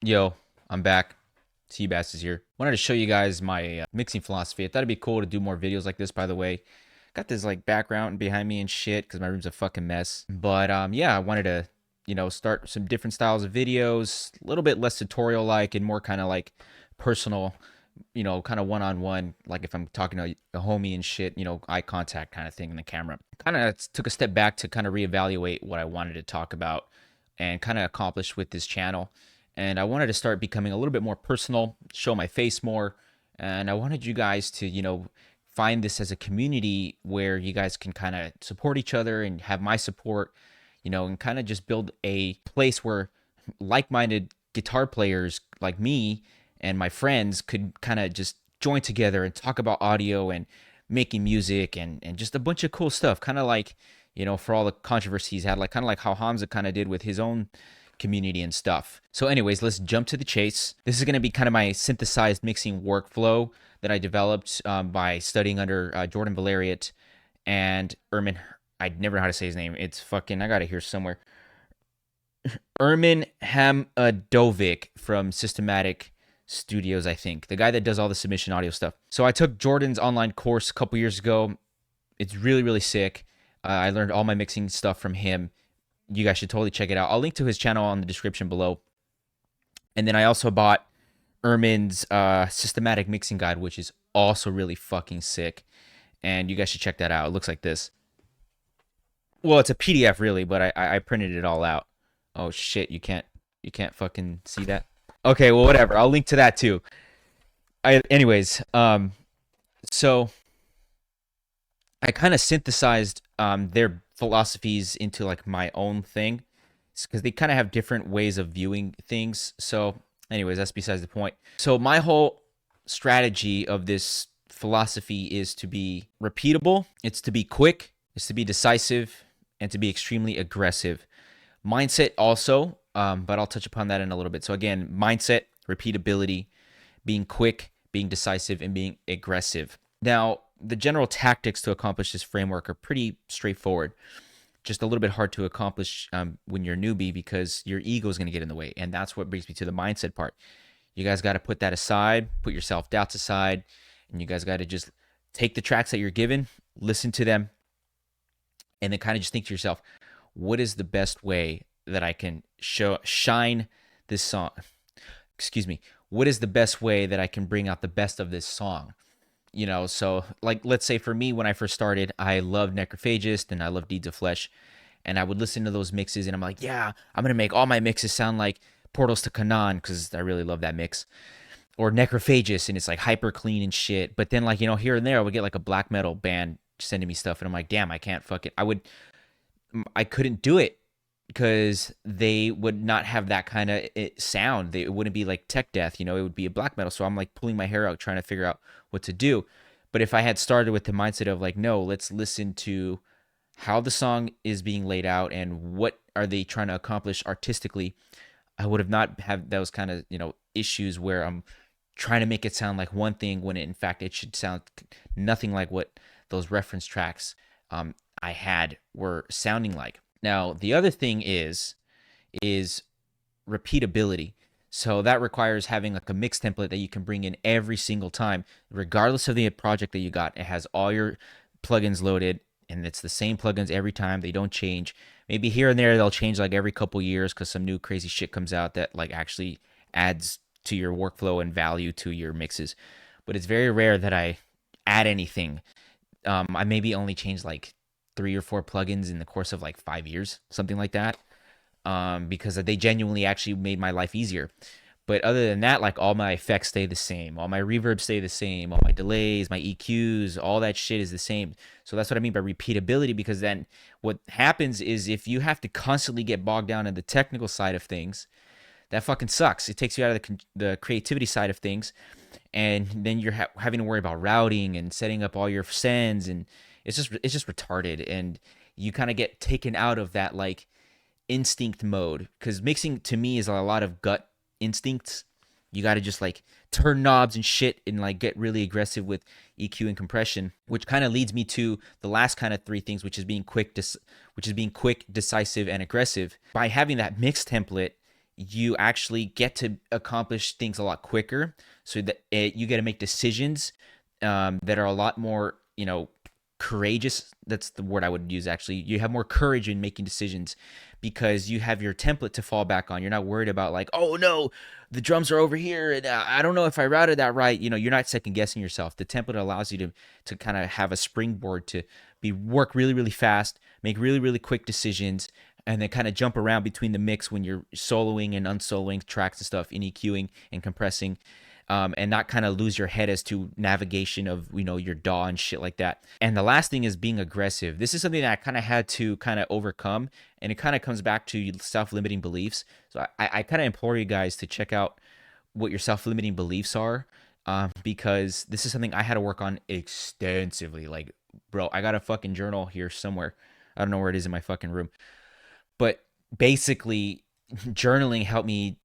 Yo, I'm back. T-Bass is here. Wanted to show you guys my mixing philosophy. I thought it'd be cool to do more videos like this, by the way. Got this like background behind me and shit because my room's a fucking mess. But yeah, I wanted to, start some different styles of videos, a little bit less tutorial like and more kind of like personal, kind of one-on-one, like if I'm talking to a homie and shit, eye contact kind of thing in the camera. Kind of took a step back to kind of reevaluate what I wanted to talk about and kind of accomplish with this channel. And I wanted to start becoming a little bit more personal, show my face more. And I wanted you guys to, find this as a community where you guys can kind of support each other and have my support, and kind of just build a place where like minded guitar players like me and my friends could kind of just join together and talk about audio and making music and just a bunch of cool stuff. Kind of like, for all the controversy he's had, like kind of like how Hamza kind of did with his own community and stuff. So anyways, let's jump to the chase. This is going to be kind of my synthesized mixing workflow that I developed by studying under Jordan Valeriot and Ermin. I never know how to say his name. It's fucking, I got it here somewhere. Ermin Hamadovic from Systematic Studios, I think. The guy that does all the submission audio stuff. So I took Jordan's online course a couple years ago. It's really, really sick. I learned all my mixing stuff from him. You guys should totally check it out. I'll link to his channel on the description below. And then I also bought Ermin's systematic mixing guide, which is also really fucking sick. And you guys should check that out. It looks like this. Well, it's a PDF really, but I printed it all out. Oh shit, you can't fucking see that. Okay, well whatever. I'll link to that too. Anyways, so I kind of synthesized their philosophies into like my own thing because they kind of have different ways of viewing things. So anyways, that's besides the point. So my whole strategy of this philosophy is to be repeatable, it's to be quick, it's to be decisive, and to be extremely aggressive. Mindset also, but I'll touch upon that in a little bit. So again, mindset, repeatability, being quick, being decisive, and being aggressive. Now, the general tactics to accomplish this framework are pretty straightforward. Just a little bit hard to accomplish when you're a newbie because your ego is going to get in the way. And that's what brings me to the mindset part. You guys got to put that aside, put your self-doubts aside, and you guys got to just take the tracks that you're given, listen to them, and then kind of just think to yourself, what is the best way that I can shine this song? Excuse me. What is the best way that I can bring out the best of this song? So like, let's say for me, when I first started, I loved Necrophagist and I loved Deeds of Flesh. And I would listen to those mixes and I'm like, yeah, I'm going to make all my mixes sound like Portals to Canaan because I really love that mix. Or Necrophagist and it's like hyper clean and shit. But then like, here and there, I would get like a black metal band sending me stuff and I'm like, damn, I can't fucking, I couldn't do it because they would not have that kind of sound. It wouldn't be like tech death, it would be a black metal. So I'm like pulling my hair out trying to figure out what to do. But if I had started with the mindset of like, no, let's listen to how the song is being laid out and what are they trying to accomplish artistically, I would have not have those kind of, issues where I'm trying to make it sound like one thing when in fact it should sound nothing like what those reference tracks I had were sounding like. Now, the other thing is repeatability. So that requires having like a mix template that you can bring in every single time, regardless of the project that you got. It has all your plugins loaded and it's the same plugins every time. They don't change. Maybe here and there they'll change like every couple years because some new crazy shit comes out that like actually adds to your workflow and value to your mixes. But it's very rare that I add anything. I maybe only change like 3 or 4 plugins in the course of like 5 years, something like that, because they genuinely actually made my life easier. But other than that, like all my effects stay the same, all my reverb stay the same, all my delays, my EQs, all that shit is the same. So that's what I mean by repeatability, because then what happens is if you have to constantly get bogged down in the technical side of things, that fucking sucks. It takes you out of the creativity side of things, and then you're having to worry about routing and setting up all your sends, and it's just retarded, and you kind of get taken out of that like instinct mode, because mixing to me is a lot of gut instincts. You got to just like turn knobs and shit and like get really aggressive with EQ and compression, which kind of leads me to the last kind of 3 things, which is being quick, decisive, and aggressive. By having that mix template, you actually get to accomplish things a lot quicker. So that you get to make decisions that are a lot more, courageous. That's the word I would use, actually. You have more courage in making decisions because you have your template to fall back on. You're not worried about like, oh no, the drums are over here and I don't know if I routed that right. You're not second guessing yourself. The template allows you to kind of have a springboard to work really, really fast, make really, really quick decisions, and then kind of jump around between the mix when you're soloing and unsoloing tracks and stuff, in EQing and compressing, and not kind of lose your head as to navigation of your DAW and shit like that. And the last thing is being aggressive. This is something that I kind of had to kind of overcome, and it kind of comes back to self-limiting beliefs. So I kind of implore you guys to check out what your self-limiting beliefs are, because this is something I had to work on extensively. Like, bro, I got a fucking journal here somewhere. I don't know where it is in my fucking room. But basically, journaling helped me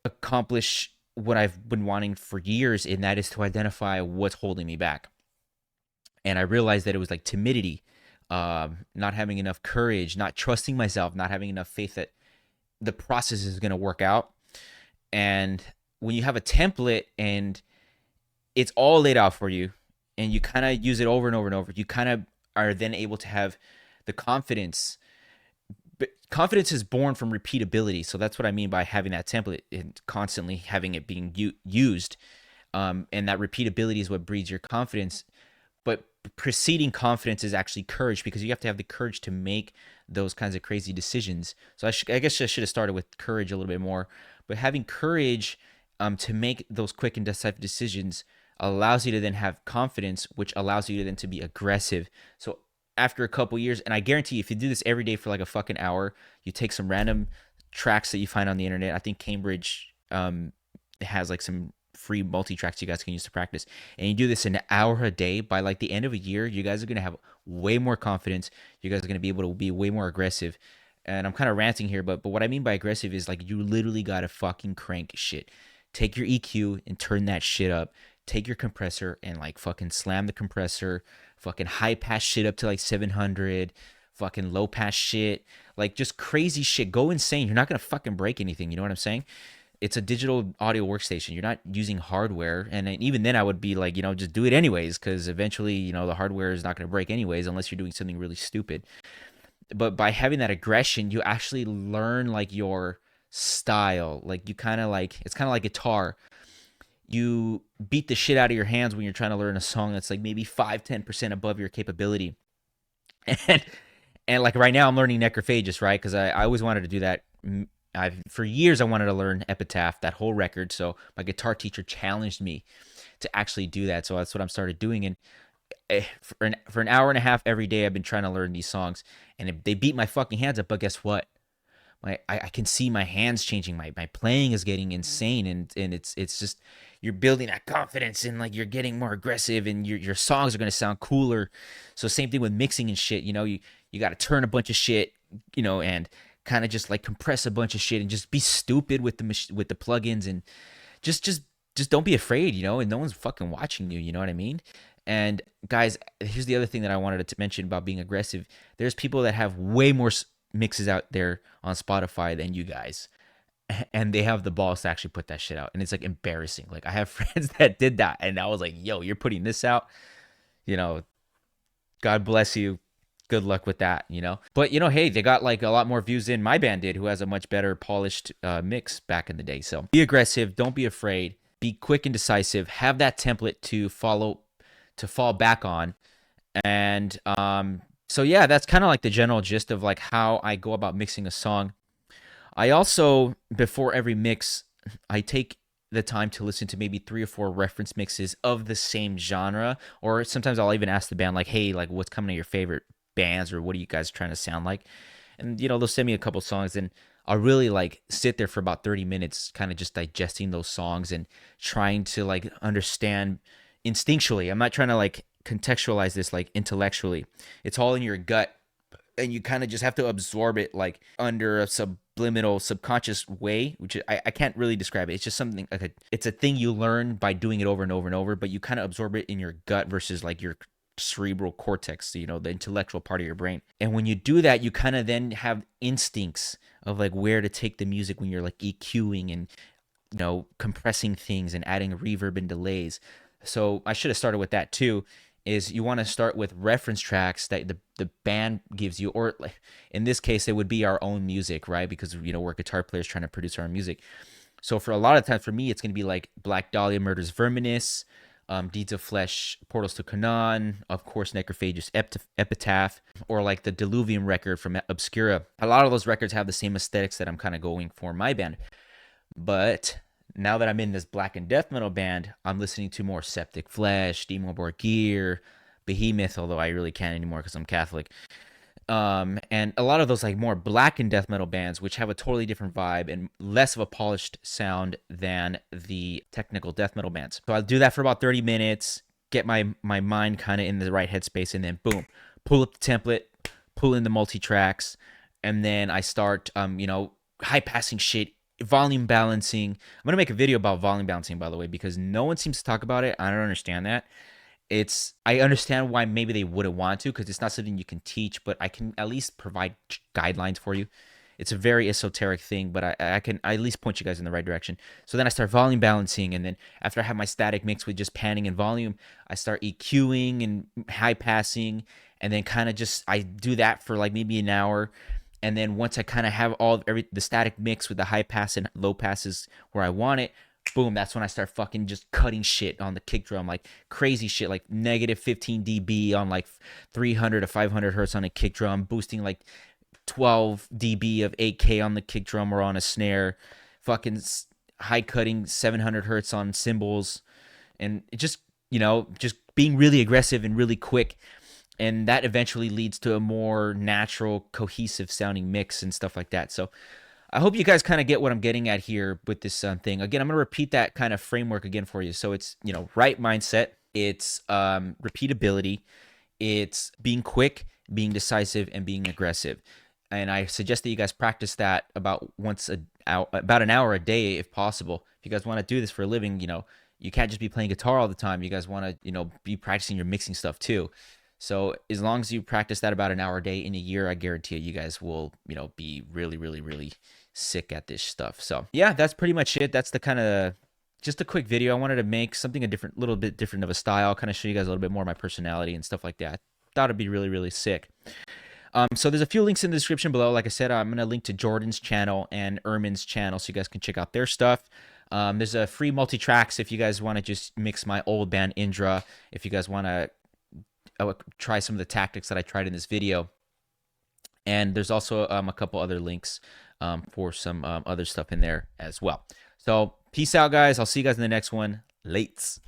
accomplish what I've been wanting for years, and that is to identify what's holding me back. And I realized that it was like timidity, not having enough courage, not trusting myself, not having enough faith that the process is going to work out. And when you have a template and it's all laid out for you, and you kind of use it over and over and over, you kind of are then able to have the confidence. But confidence is born from repeatability. So that's what I mean by having that template and constantly having it being used. And that repeatability is what breeds your confidence. But preceding confidence is actually courage, because you have to have the courage to make those kinds of crazy decisions. So I guess I should have started with courage a little bit more. But having courage to make those quick and decisive decisions allows you to then have confidence, which allows you to then to be aggressive. So after a couple years, and I guarantee you, if you do this every day for like a fucking hour, you take some random tracks that you find on the internet. I think Cambridge has like some free multi-tracks you guys can use to practice, and you do this an hour a day. By like the end of a year, you guys are going to have way more confidence. You guys are going to be able to be way more aggressive. And I'm kind of ranting here, but what I mean by aggressive is like you literally got to fucking crank shit. Take your EQ and turn that shit up. Take your compressor and like fucking slam the compressor. Fucking high pass shit up to like 700, fucking low pass shit, like just crazy shit. Go insane. You're not gonna fucking break anything. You know what I'm saying? It's a digital audio workstation. You're not using hardware, and even then, I would be like, just do it anyways, because eventually, the hardware is not gonna break anyways, unless you're doing something really stupid. But by having that aggression, you actually learn like your style. Like you kind of like it's kind of like guitar. You beat the shit out of your hands when you're trying to learn a song that's like maybe 5-10% above your capability. And like right now I'm learning Necrophagus, right? Because I always wanted to do that. For years I wanted to learn Epitaph, that whole record. So my guitar teacher challenged me to actually do that. So that's what I'm started doing. And for an hour and a half every day, I've been trying to learn these songs. And they beat my fucking hands up. But guess what? I can see my hands changing. My playing is getting insane, and it's just you're building that confidence, and like you're getting more aggressive, and your songs are gonna sound cooler. So same thing with mixing and shit. You got to turn a bunch of shit, and kind of just like compress a bunch of shit and just be stupid with the plugins, and just don't be afraid, and no one's fucking watching you. You know what I mean? And guys, here's the other thing that I wanted to mention about being aggressive. There's people that have way more mixes out there on Spotify than you guys, and they have the balls to actually put that shit out, and it's like embarrassing. Like I have friends that did that, and I was like, yo, you're putting this out, God bless you, good luck with that. But hey, they got like a lot more views than my band did, who has a much better polished mix back in the day. So be aggressive, don't be afraid, be quick and decisive, have that template to fall back on. And so yeah, that's kind of like the general gist of like how I go about mixing a song. I also, before every mix, I take the time to listen to maybe 3 or 4 reference mixes of the same genre, or sometimes I'll even ask the band like, hey, like what's coming to your favorite bands, or what are you guys trying to sound like? And they'll send me a couple songs, and I'll really like sit there for about 30 minutes kind of just digesting those songs and trying to like understand instinctually. I'm not trying to like contextualize this like intellectually. It's all in your gut, and you kind of just have to absorb it like under a subliminal subconscious way, which I can't really describe it. It's just something like it's a thing you learn by doing it over and over and over, but you kind of absorb it in your gut versus like your cerebral cortex, the intellectual part of your brain. And when you do that, you kind of then have instincts of like where to take the music when you're like EQing and compressing things and adding reverb and delays. So I should have started with that too. Is you want to start with reference tracks that the band gives you, or like in this case, it would be our own music, right? Because we're guitar players trying to produce our own music. So for a lot of times, for me, it's going to be like Black Dahlia Murders Verminous, Deeds of Flesh, Portals to Canaan, of course, Necrophagus Epitaph, or like the Diluvium record from Obscura. A lot of those records have the same aesthetics that I'm kind of going for in my band. But now that I'm in this black and death metal band, I'm listening to more Septic Flesh, Demo Borgir, Behemoth, although I really can't anymore because I'm Catholic. And a lot of those like more black and death metal bands, which have a totally different vibe and less of a polished sound than the technical death metal bands. So I'll do that for about 30 minutes, get my mind kind of in the right headspace, and then boom, pull up the template, pull in the multi-tracks, and then I start, high passing shit, volume balancing. I'm going to make a video about volume balancing, by the way, because no one seems to talk about it. I don't understand that. I understand why maybe they wouldn't want to, because it's not something you can teach, but I can at least provide guidelines for you. It's a very esoteric thing, but I can at least point you guys in the right direction. So then I start volume balancing, and then after I have my static mix with just panning and volume, I start EQing and high passing, and then kind of just I do that for like maybe an hour. And then once I kind of have the static mix with the high pass and low passes where I want it, boom, that's when I start fucking just cutting shit on the kick drum, like crazy shit, like negative 15 dB on like 300 to 500 hertz on a kick drum, boosting like 12 dB of 8K on the kick drum or on a snare, fucking high cutting 700 hertz on cymbals, and it just being really aggressive and really quick. And that eventually leads to a more natural, cohesive sounding mix and stuff like that. So I hope you guys kind of get what I'm getting at here with this thing. Again, I'm going to repeat that kind of framework again for you. So it's, right mindset. It's repeatability. It's being quick, being decisive, and being aggressive. And I suggest that you guys practice that about an hour a day if possible. If you guys want to do this for a living, you can't just be playing guitar all the time. You guys want to, be practicing your mixing stuff too. So as long as you practice that about an hour a day in a year, I guarantee you guys will, be really, really, really sick at this stuff. So yeah, that's pretty much it. That's the kind of just a quick video. I wanted to make something little bit different of a style, kind of show you guys a little bit more of my personality and stuff like that. Thought it'd be really, really sick. So there's a few links in the description below. Like I said, I'm going to link to Jordan's channel and Ermin's channel so you guys can check out their stuff. There's a free multi-tracks if you guys want to just mix my old band Indra, if you guys want to try some of the tactics that I tried in this video. And there's also a couple other links for some other stuff in there as well. So peace out, guys. I'll see you guys in the next one. Lates.